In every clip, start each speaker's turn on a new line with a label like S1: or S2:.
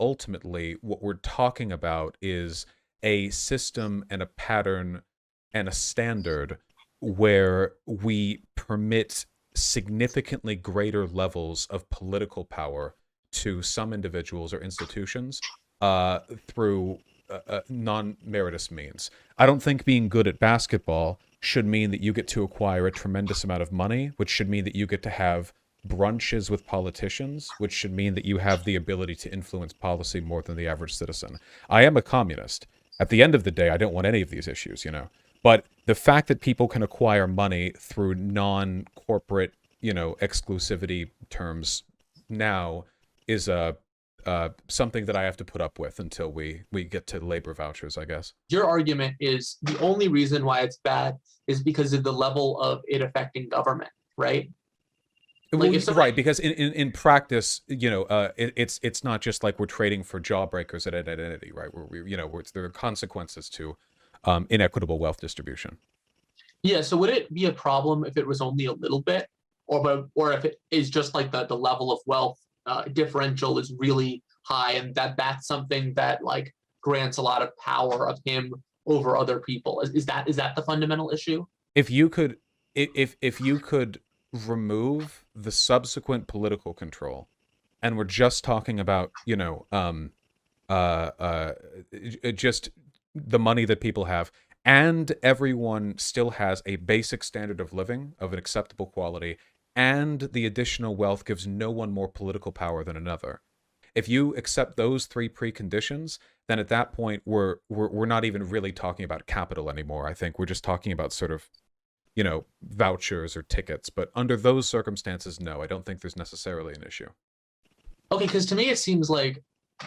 S1: ultimately what we're talking about is a system and a pattern and a standard where we permit significantly greater levels of political power to some individuals or institutions through non-meritorious means. I don't think being good at basketball should mean that you get to acquire a tremendous amount of money, which should mean that you get to have brunches with politicians, which should mean that you have the ability to influence policy more than the average citizen. I am a communist. At the end of the day, I don't want any of these issues, you know. But the fact that people can acquire money through non-corporate, you know, exclusivity terms now is something that I have to put up with until we get to labor vouchers, I guess.
S2: Your argument is the only reason why it's bad is because of the level of it affecting government, right? Like if somebody,
S1: Right, because in practice, you know, it's not just like we're trading for jawbreakers at an identity, right? Where there are consequences to inequitable wealth distribution.
S2: yeah, so would it be a problem if it was only a little bit, or if it is just like the level of wealth differential is really high, and that's something that like grants a lot of power of him over other people? Is that the fundamental issue?
S1: If you could, if you could remove the subsequent political control, and we're just talking about, you know, just the money that people have, and everyone still has a basic standard of living of an acceptable quality, and the additional wealth gives no one more political power than another. If you accept those three preconditions, then at that point we're not even really talking about capital anymore. I think we're just talking about sort of, you know, vouchers or tickets. But under those circumstances, no, I don't think there's necessarily an issue.
S2: Okay, because to me it seems like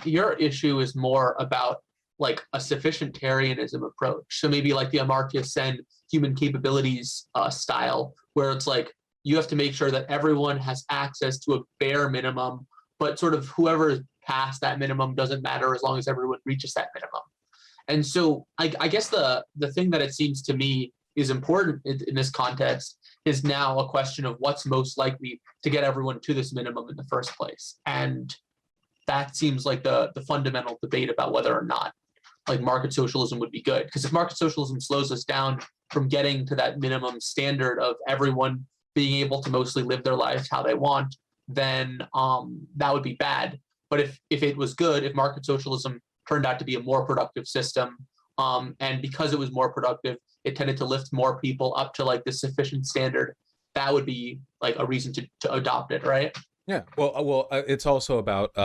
S2: your issue is more about like a sufficientarianism approach. So maybe like the Amartya Sen human capabilities style, where it's like you have to make sure that everyone has access to a bare minimum, but sort of whoever is past that minimum doesn't matter as long as everyone reaches that minimum. And so I guess the thing that it seems to me is important in this context is now a question of what's most likely to get everyone to this minimum in the first place. And that seems like the fundamental debate about whether or not like market socialism would be good. Because if market socialism slows us down from getting to that minimum standard of everyone being able to mostly live their lives how they want, then that would be bad. But if it was good, if market socialism turned out to be a more productive system, and because it was more productive, it tended to lift more people up to like the sufficient standard, that would be like a reason to adopt it, right?
S1: Yeah. It's also about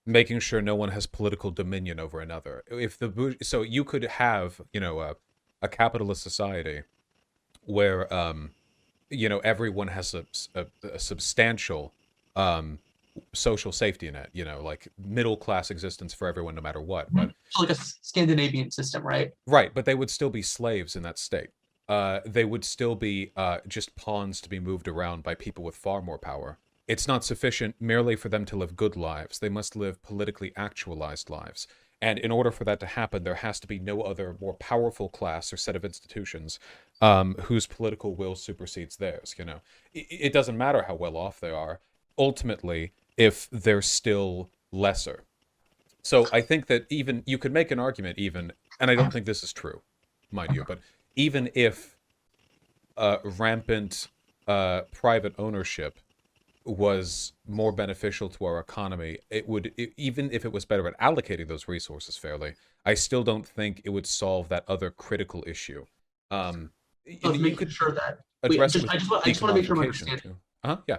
S1: making sure no one has political dominion over another. So you could have, you know, a capitalist society where you know, everyone has a substantial social safety net, you know, like middle class existence for everyone no matter what. But
S2: So like a Scandinavian system, right?
S1: right, but they would still be slaves in that state. They would still be just pawns to be moved around by people with far more power. It's not sufficient merely for them to live good lives. They must live politically actualized lives. And in order for that to happen, there has to be no other more powerful class or set of institutions whose political will supersedes theirs. You know, it doesn't matter how well off they are, ultimately, if they're still lesser. So I think that even you could make an argument, even, and I don't think this is true, mind you, but even if rampant private ownership was more beneficial to our economy, even if it was better at allocating those resources fairly, I still don't think it would solve that other critical issue. You could
S2: sure that
S1: address it with
S2: I just want to make sure I'm
S1: decommodification
S2: understanding.
S1: too. Yeah.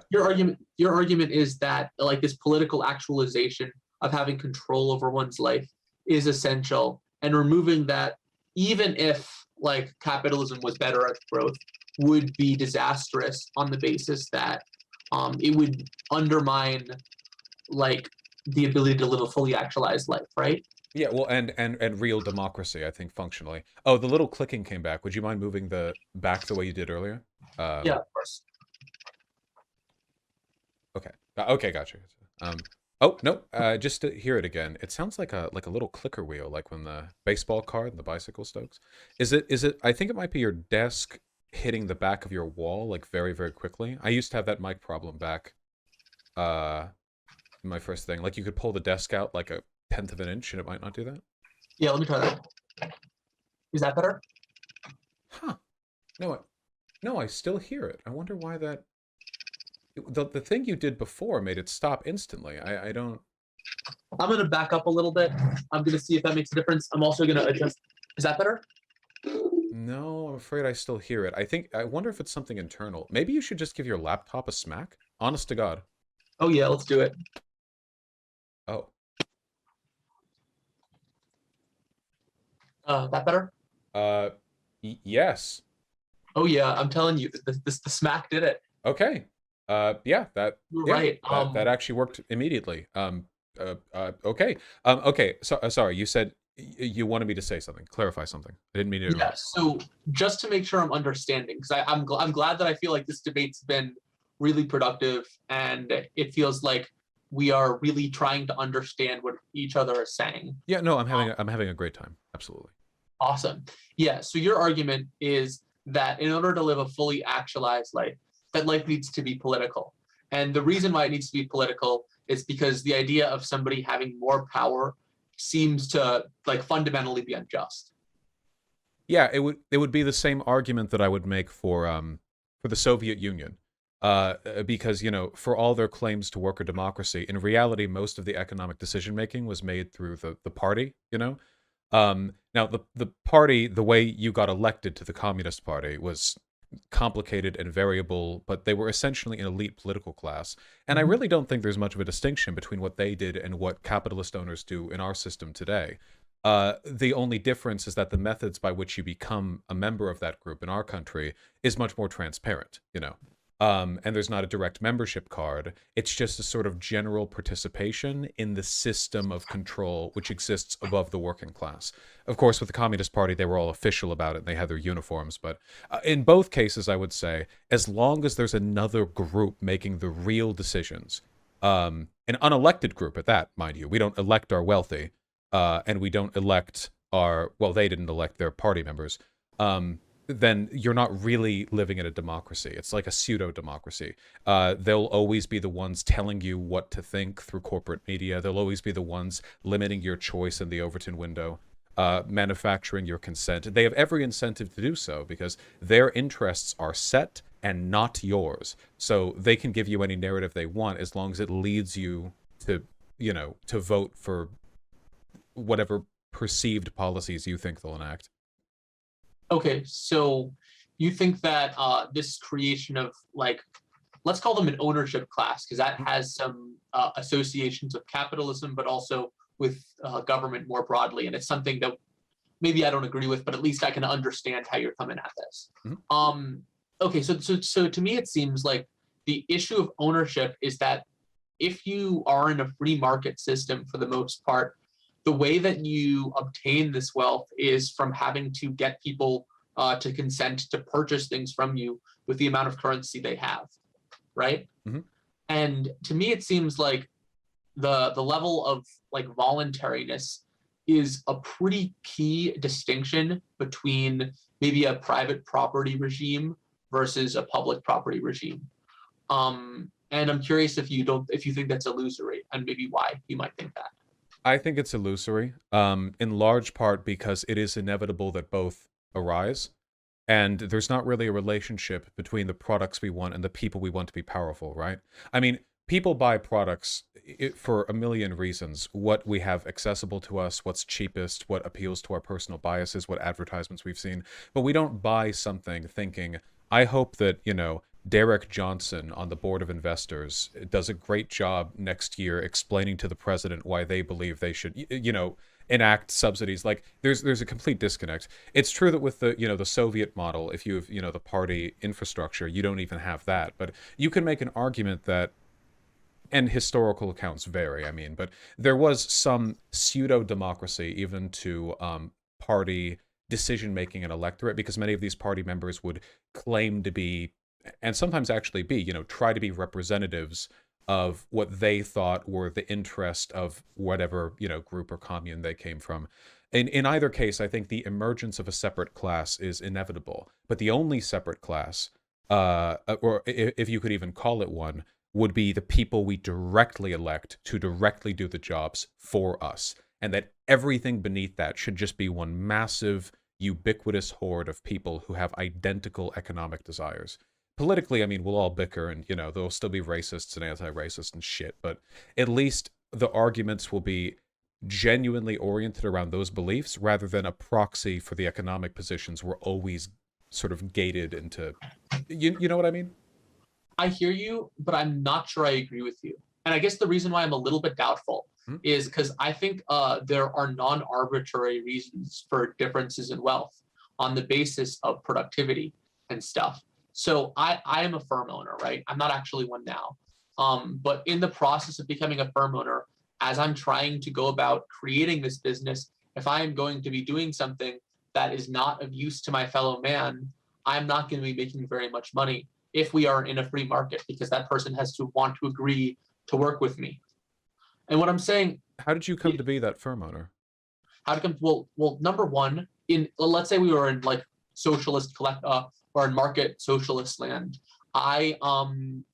S2: Your argument is that like this political actualization of having control over one's life is essential, and removing that, even if like capitalism was better at growth, would be disastrous on the basis that it would undermine like the ability to live a fully actualized life, right?
S1: Yeah, well, and real democracy, I think, functionally. Oh, the little clicking came back. Would you mind moving the back the way you did earlier?
S2: Yeah, of course.
S1: Okay. Okay, gotcha. Oh no, just to hear it again. It sounds like a little clicker wheel, like when the baseball card and the bicycle stokes. Is it? I think it might be your desk hitting the back of your wall like very very quickly. I used to have that mic problem back. My first thing, like you could pull the desk out like a tenth of an inch and it might not do that?
S2: Yeah, let me try that. Is that better?
S1: Huh. No, I still hear it. I wonder why that... The thing you did before made it stop instantly. I don't...
S2: I'm going to back up a little bit. I'm going to see if that makes a difference. I'm also going to adjust. Is that better?
S1: No, I'm afraid I still hear it. I wonder if it's something internal. Maybe you should just give your laptop a smack? Honest to God.
S2: Oh, yeah, let's do it.
S1: Oh.
S2: That better?
S1: Yes.
S2: Oh, yeah, I'm telling you, the smack did it.
S1: Okay. Yeah,
S2: You're right.
S1: That actually worked immediately. Okay. Okay. So, sorry, you said you wanted me to say something, clarify something. I didn't mean to interrupt.
S2: Yeah, so just to make sure I'm understanding, because I'm glad that I feel like this debate's been really productive, and it feels like we are really trying to understand what each other is saying.
S1: Yeah, no, I'm having a great time. Absolutely.
S2: Awesome. Yeah, so your argument is that in order to live a fully actualized life, that life needs to be political. And the reason why it needs to be political is because the idea of somebody having more power seems to like fundamentally be unjust.
S1: Yeah, it would be the same argument that I would make for the Soviet Union. Because, you know, for all their claims to worker democracy, in reality, most of the economic decision making was made through the party, you know? Now, the party, the way you got elected to the Communist Party was complicated and variable, but they were essentially an elite political class. And I really don't think there's much of a distinction between what they did and what capitalist owners do in our system today. The only difference is that the methods by which you become a member of that group in our country is much more transparent, you know. And there's not a direct membership card. It's just a sort of general participation in the system of control which exists above the working class. Of course, with the Communist Party, they were all official about it and they had their uniforms. But in both cases, I would say, as long as there's another group making the real decisions, an unelected group at that, mind you, we don't elect our wealthy, and we don't elect our, well, they didn't elect their party members, then you're not really living in a democracy. It's like a pseudo-democracy. They'll always be the ones telling you what to think through corporate media. They'll always be the ones limiting your choice in the Overton window, manufacturing your consent. They have every incentive to do so because their interests are set and not yours. So they can give you any narrative they want as long as it leads you to, you know, to vote for whatever perceived policies you think they'll enact.
S2: Okay, so you think that this creation of like, let's call them an ownership class, because that has some associations with capitalism, but also with government more broadly. And it's something that maybe I don't agree with, but at least I can understand how you're coming at this. Okay, so to me, it seems like the issue of ownership is that if you are in a free market system for the most part, the way that you obtain this wealth is from having to get people to consent to purchase things from you with the amount of currency they have, right? And to me, it seems like the level of like voluntariness is a pretty key distinction between maybe a private property regime versus a public property regime. And I'm curious if you think that's illusory, and maybe why you might think that.
S1: I think it's illusory, in large part because it is inevitable that both arise, and there's not really a relationship between the products we want and the people we want to be powerful, right? I mean, people buy products for a million reasons. What we have accessible to us, what's cheapest, what appeals to our personal biases, what advertisements we've seen. But we don't buy something thinking, I hope that, you know, Derek Johnson on the board of investors does a great job next year explaining to the president why they believe they should, you know, enact subsidies. Like there's a complete disconnect. It's true that with the, you know, the Soviet model, if you have, you know, the party infrastructure, you don't even have that. But you can make an argument that, and historical accounts vary, I mean, but there was some pseudo-democracy even to party decision-making and electorate, because many of these party members would claim to be, and sometimes actually be, you know, try to be representatives of what they thought were the interest of whatever, you know, group or commune they came from. In either case, I think the emergence of a separate class is inevitable. But the only separate class, or if you could even call it one, would be the people we directly elect to directly do the jobs for us, and that everything beneath that should just be one massive, ubiquitous horde of people who have identical economic desires. Politically, I mean, we'll all bicker, and, you know, there'll still be racists and anti-racists and shit, but at least the arguments will be genuinely oriented around those beliefs rather than a proxy for the economic positions we're always sort of gated into. You know what I mean?
S2: I hear you, but I'm not sure I agree with you. And I guess the reason why I'm a little bit doubtful is because I think there are non-arbitrary reasons for differences in wealth on the basis of productivity and stuff. So I am a firm owner, right? I'm not actually one now. But in the process of becoming a firm owner, as I'm trying to go about creating this business, if I am going to be doing something that is not of use to my fellow man, I'm not going to be making very much money if we are in a free market, because that person has to want to agree to work with me. And what I'm saying,
S1: how did you come to be that firm owner?
S2: How to come? Well, number one, in let's say we were in like socialist or in market socialist land, I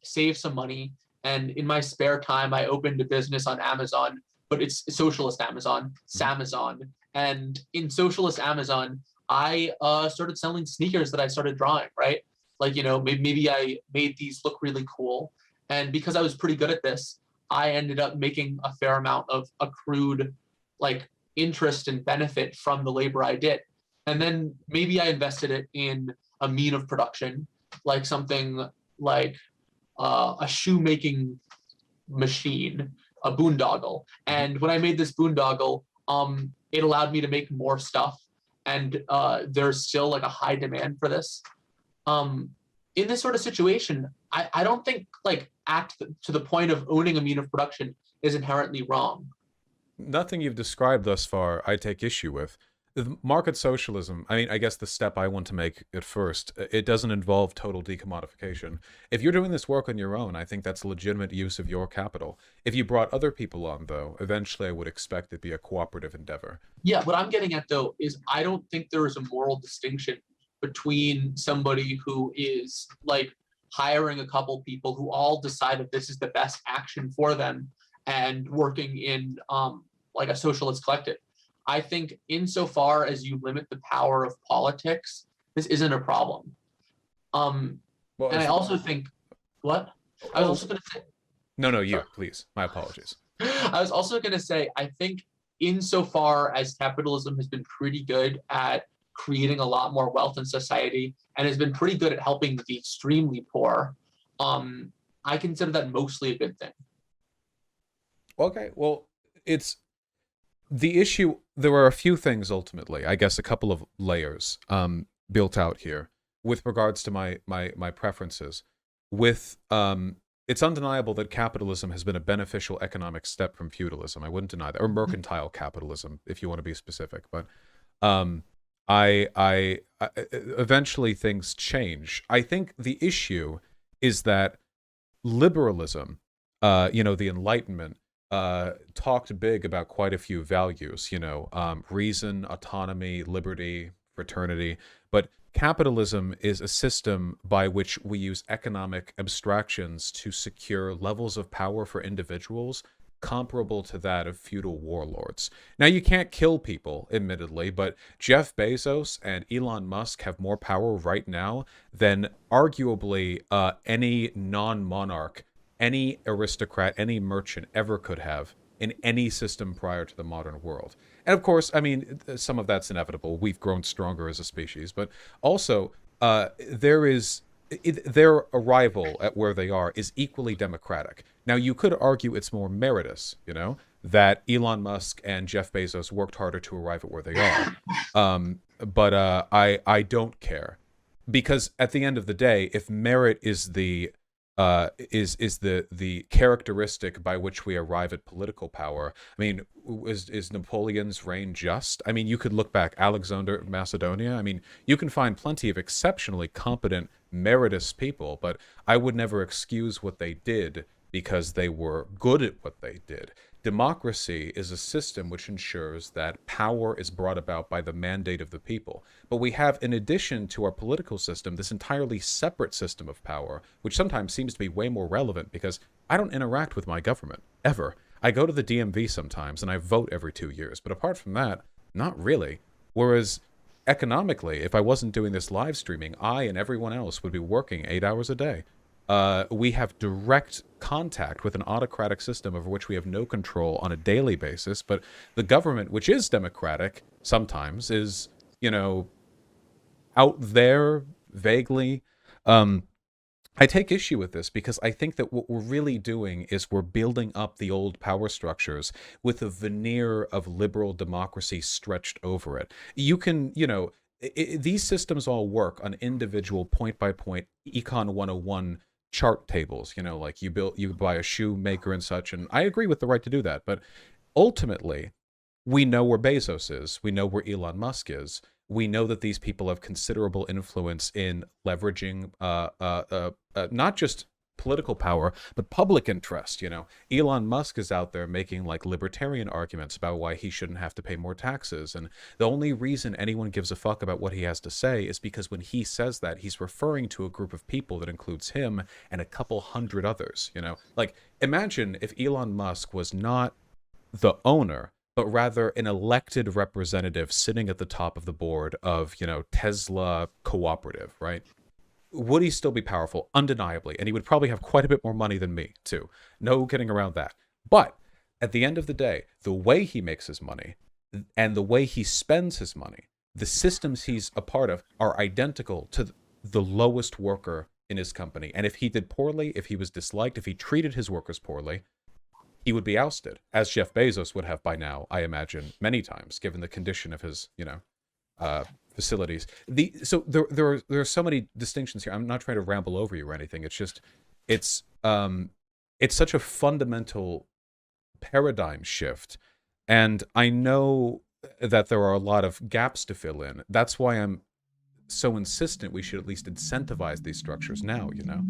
S2: saved some money, and in my spare time, I opened a business on Amazon, but it's socialist Amazon, Samazon, and in socialist Amazon, I started selling sneakers that I started drawing, right? Like, you know, maybe I made these look really cool. And because I was pretty good at this, I ended up making a fair amount of accrued like interest and benefit from the labor I did. And then maybe I invested it in a mean of production, like something like a shoemaking machine, a boondoggle. And when I made this boondoggle, it allowed me to make more stuff. And there's still like a high demand for this. In this sort of situation, I don't think like act to the point of owning a mean of production is inherently wrong.
S1: Nothing you've described thus far I take issue with. Market socialism, I mean, I guess the step I want to make at first, it doesn't involve total decommodification. If you're doing this work on your own, I think that's a legitimate use of your capital. If you brought other people on, though, eventually I would expect it to be a cooperative endeavor.
S2: Yeah, what I'm getting at, though, is I don't think there is a moral distinction between somebody who is like hiring a couple people who all decide that this is the best action for them and working in like a socialist collective. I think insofar as you limit the power of politics, this isn't a problem. And I also think, what? I was also going to say.
S1: No, you, please. My apologies.
S2: I was also going to say, I think insofar as capitalism has been pretty good at creating a lot more wealth in society and has been pretty good at helping the extremely poor, I consider that mostly a good thing.
S1: Okay, well, it's the issue. There are a few things ultimately, I guess a couple of layers built out here with regards to my preferences. With it's undeniable that capitalism has been a beneficial economic step from feudalism. I wouldn't deny that, or mercantile capitalism, if you want to be specific. But I eventually things change. I think the issue is that liberalism, the Enlightenment, talked big about quite a few values, reason, autonomy, liberty, fraternity. But capitalism is a system by which we use economic abstractions to secure levels of power for individuals comparable to that of feudal warlords. Now, you can't kill people, admittedly, but Jeff Bezos and Elon Musk have more power right now than arguably any non-monarch, any aristocrat, any merchant ever could have in any system prior to the modern world. And of course, I mean, some of that's inevitable. We've grown stronger as a species, but also their arrival at where they are is equally democratic. Now, you could argue it's more meritorious, that Elon Musk and Jeff Bezos worked harder to arrive at where they are. But I don't care, because at the end of the day, if merit is the characteristic by which we arrive at political power. I mean, is Napoleon's reign just? I mean, you could look back, Alexander Macedonia. I mean, you can find plenty of exceptionally competent, meritorious people, but I would never excuse what they did because they were good at what they did. Democracy is a system which ensures that power is brought about by the mandate of the people. But we have, in addition to our political system, this entirely separate system of power, which sometimes seems to be way more relevant because I don't interact with my government, ever. I go to the DMV sometimes and I vote every 2 years, but apart from that, not really. Whereas economically, if I wasn't doing this live streaming, I and everyone else would be working 8 hours a day. We have direct contact with an autocratic system over which we have no control on a daily basis, but the government, which is democratic, sometimes is, you know, out there vaguely. I take issue with this because I think that what we're really doing is we're building up the old power structures with a veneer of liberal democracy stretched over it. You can, you know, these systems all work on individual point-by-point Econ 101 chart tables, you know, like you buy a shoemaker and such, and I agree with the right to do that, but ultimately, we know where Bezos is, we know where Elon Musk is, we know that these people have considerable influence in leveraging not just political power, but public interest. You know, Elon Musk is out there making like libertarian arguments about why he shouldn't have to pay more taxes. And the only reason anyone gives a fuck about what he has to say is because when he says that, he's referring to a group of people that includes him and a couple hundred others, you know? Like, imagine if Elon Musk was not the owner, but rather an elected representative sitting at the top of the board of, you know, Tesla Cooperative, right? Would he still be powerful? Undeniably. And he would probably have quite a bit more money than me, too. No getting around that. But at the end of the day, the way he makes his money and the way he spends his money, the systems he's a part of are identical to the lowest worker in his company. And if he did poorly, if he was disliked, if he treated his workers poorly, he would be ousted, as Jeff Bezos would have by now, I imagine, many times, given the condition of his, you know, facilities. So there are so many distinctions here. I'm not trying to ramble over you or anything. It's just, it's such a fundamental paradigm shift, and I know that there are a lot of gaps to fill in. That's why I'm so insistent we should at least incentivize these structures now, you know?